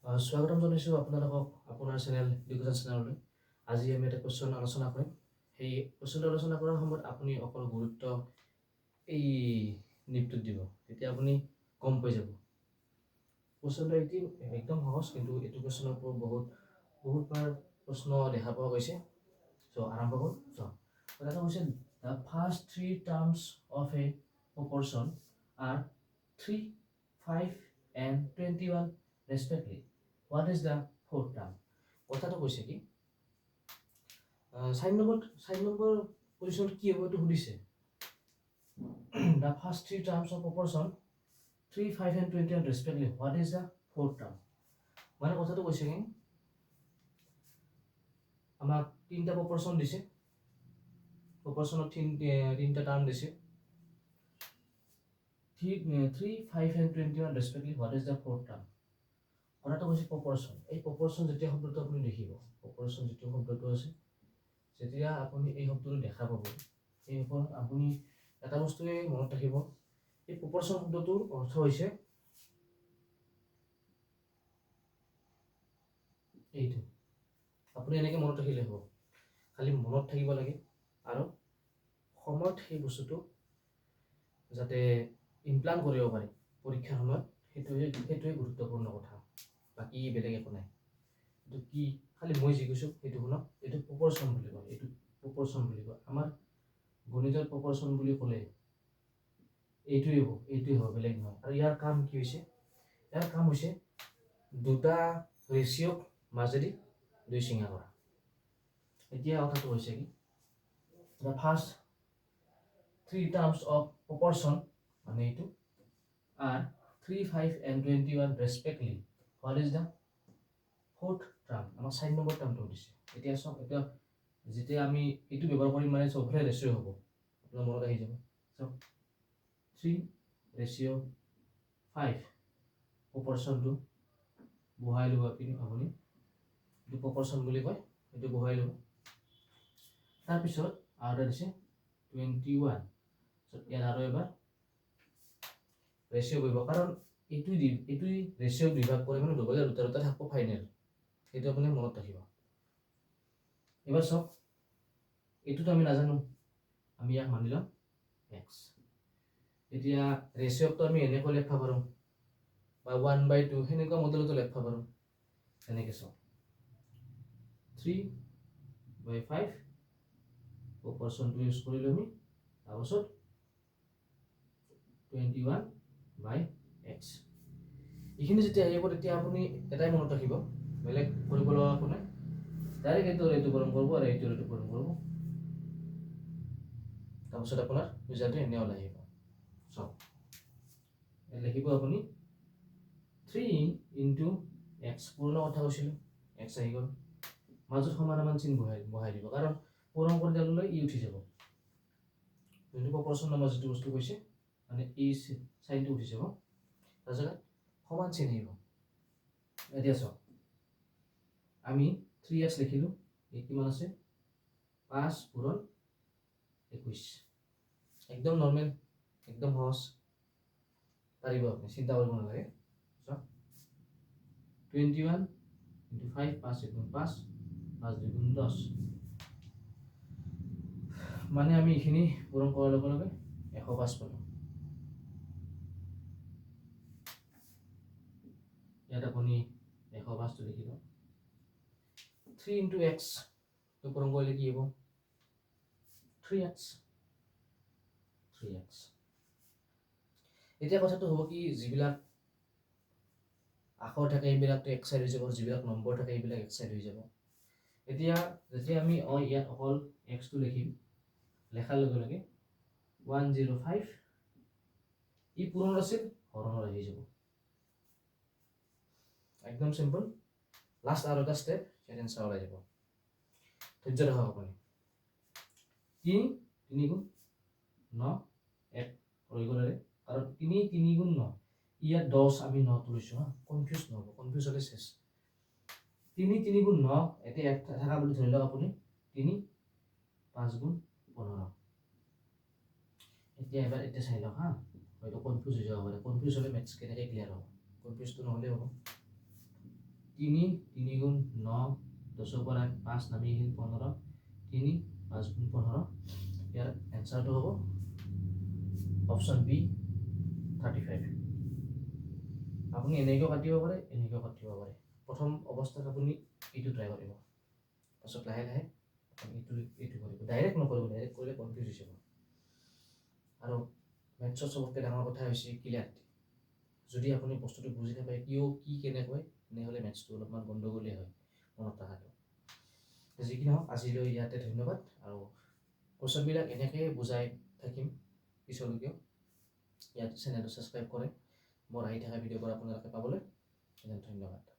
স্বাগতম জনাইছোঁ আপোনালোকক আপোনাৰ চেনেল এডুকেশ্যন চেনেললৈ। আজি আমি এটা কুৱেশ্যন আলোচনা কৰিম। সেই কুৱেশ্যনটো আলোচনা কৰাৰ সময়ত আপুনি অকল গুৰুত্ব এই নিপটোত দিব, তেতিয়া আপুনি গম পাই যাব। কুৱেশ্যনটো একদম সহজ, কিন্তু এইটো কুৱেশ্যনৰ ওপৰত বহুতবাৰ প্ৰশ্ন দেখা পোৱা গৈছে। চ' আৰম্ভ কৰোঁ। কথাটো হৈছে, the first 3 terms of a proportion are 3, 5 and 21 respectively. What is the fourth term? কথাটো কৈছে কি, 4 নম্বৰ পজিশ্যন কি হ'ব এইটো সুধিছে। The first 3 terms of proportion 3, 5 and 21 respectively. What is the fourth term? মানে কথাটো কৈছে কি, আমাক 3টা প্ৰপৰশ্যন দিছে, প্ৰপৰশ্যনত 3টা টাৰ্ম দিছে, 3, 5 and 21 respectively. What is the fourth term? কথাটো কৈছে প্ৰপৰশ্যন। এই প্ৰপৰশ্যন যেতিয়া শব্দটো আপুনি দেখিব, প্ৰপৰশ্যন যিটো শব্দটো আছে, যেতিয়া আপুনি এই শব্দটো দেখা পাব, এই আপুনি এটা বস্তুৱে মনত ৰাখিব, এই প্ৰপৰশ্যন শব্দটোৰ অৰ্থ হৈছে এইটো। আপুনি এনেকৈ মনত ৰাখিলে হ'ব, খালি মনত থাকিব লাগে আৰু সময়ত সেই বস্তুটো যাতে ইমপ্লাণ্ট কৰিব পাৰি পৰীক্ষাৰ সময়ত, সেইটোৱে গুৰুত্বপূৰ্ণ কথা। বাকী বেলেগ একো নাই। এইটো কি, খালি মই যি কৈছোঁ সেইটো শুনক। এইটো প্ৰপৰশ্যন বুলি কয়, এইটো প্ৰপৰশ্যন বুলি কয়। আমাৰ গণিতৰ প্ৰপৰশ্যন বুলি ক'লে এইটোৱে হ'ব, বেলেগ নহয়। আৰু ইয়াৰ কাম কি হৈছে, ইয়াৰ কাম হৈছে দুটা ৰেচিঅ'ক মাজেদি 2 চিঙা কৰা। এতিয়া কথাটো হৈছে কি, দ্য ফাৰ্ষ্ট 3 টাৰ্মছ অফ প্ৰপৰশ্যন মানে এইটো R 3, 5 and 21 respectively. What is the fourth term? আমাক 4 নম্বৰ টাৰ্মটো দিছে। এতিয়া চাওক, এতিয়া যেতিয়া আমি এইটো ব্যৱহাৰ কৰিম মানে চবফালে ৰেচিঅ' হ'ব, আপোনাৰ মনত আহি যাব। চাওক, 3 ৰেচিঅ' 5 প্ৰপৰশ্যনটো বহাই ল'ব। আপুনি এইটো প্ৰপৰশ্যন বুলি কয়, এইটো বহাই ল'ব। তাৰপিছত আৰু এটা দিছে 21। ইয়াত আৰু এবাৰ ৰেচিঅ' কৰিব, কাৰণ এইটো ৰেচিঅ' বিভাগ কৰে মানে দুটা থাকিব ফাইনেল, সেইটো আপুনি মনত ৰাখিব। এবাৰ চাওক, এইটোতো আমি নাজানো, আমি ইয়াক মানি ল'ম এক্স। এতিয়া ৰেচিঅ'টো আমি এনেকৈ লিখিব পাৰোঁ, বা 1/2 সেনেকুৱা মডেলতো লিখিব পাৰোঁ। এনেকৈ চাওক, 3/5 প্ৰপৰশ্যনটো ইউজ কৰিলোঁ আমি, তাৰপাছত 21/x। এইখিনি যেতিয়া আহিব, তেতিয়া আপুনি এটাই মনত ৰাখিব, বেলেগ কৰিব লগা একো নাই। ডাইৰেক্ট এইটো পূৰণ কৰিব আৰু এইটো পূৰণ কৰিব, তাৰপিছত আপোনাৰ ৰিজাল্টটো এনে ওলাই আহিব। চাওক, লিখিব আপুনি 3 into x, পুৰণা কথা কৈছিলোঁ, x আহি গ'ল, মাজত সমান চিন বহাই দিব, কাৰণ পূৰণ কৰি দিয়ালৈ ই উঠি যাব। যোনটো প্ৰপৰশ্যন নামৰ যিটো বস্তু কৈছে, মানে এই চাইনটো উঠি যাব, তাৰ জেগাত সমান চিন আহিব। এতিয়া চাওক, আমি 3x লিখিলোঁ, এই কিমান আছে 5 পূৰণ 21। একদম নৰ্মেল, একদম সহজ, পাৰিব আপুনি, চিন্তা কৰিব নালাগে। চাওক, 21 into 5, 5 × 5, 5 × 2 = 10। মানে আমি এইখিনি পূৰণ কৰাৰ লগে লগে 105 পালোঁ। ইয়াত আপুনি 105টো লিখিব। 3 into x পূৰণ কৰিলে কি হ'ব, 3x। এতিয়া কথাটো হ'ব কি, যিবিলাক আখৰ থাকে এইবিলাকতো এক চাইড হৈ যাব, যিবিলাক নম্বৰ থাকে এইবিলাক এক চাইড হৈ যাব। এতিয়া যেতিয়া আমি ইয়াত অকল এক্সটো লিখিম, লেখাৰ লগে লগে 105 ই পূৰণৰ আছিল, হৰণৰ আহি যাব। একদম চিম্পল। লাষ্ট আৰু এটা ষ্টেপ, ইয়াত এনচাৰ ওলাই যাব। ধৈৰ্য ৰাখক আপুনি। 3 গুণ 9, 1 হৈ গ'লে, কাৰণ 3 গুণ 9, ইয়াত 10 আমি 9টো লৈছোঁ, কনফিউজ নহ'ব, কনফিউজ হ'লে চেছ। 3 গুণ 9, এতিয়া 1 থকা বুলি ধৰি লওক আপুনি, 3, 5 গুণ 15। এতিয়া চাই লওক হয়তো কনফিউজ হৈ যাব পাৰে। কনফিউজ হ'লে মেথছ কেনেকৈ ক্লিয়াৰ হ'ব, কনফিউজটো নহ'লে হ'ব। তিনি 3 গুণ 9 10 পৰা 5 নামি আহিল 15 3 5 গুণ 15 ইয়াৰ এনচাৰটো হ'ব অপশ্যন বি 35 আপুনি এনেকৈও কাটিব পাৰে এনেকৈও কাটিব পাৰে প্ৰথম অৱস্থাত আপুনি এইটো ট্ৰাই কৰিব পাছত লাহে লাহে আপুনি এইটো কৰিব ডাইৰেক্ট নকৰিব ডাইৰেক্ট কৰিলে কনফিউজ হৈ যাব আৰু মেথছত চবতকৈ ডাঙৰ কথা হৈছে ক্লিয়াৰিটি যদি আপুনি বস্তুটো বুজি নাপায় কিয় কি কেনেকৈ তেনেহ'লে মেথছটো অলপমান গণ্ডগোলেই হয় মনত ৰখাটো যি কি নহওক আজিলৈ ইয়াতে ধন্যবাদ আৰু কুৱেশ্যনবিলাক এনেকৈয়ে বুজাই থাকিম পিছলৈকেও ইয়াত চেনেলটো ছাবস্ক্ৰাইব কৰে মোৰ আহি থকা ভিডিঅ'বোৰ আপোনালোকে পাবলৈ ধন্যবাদ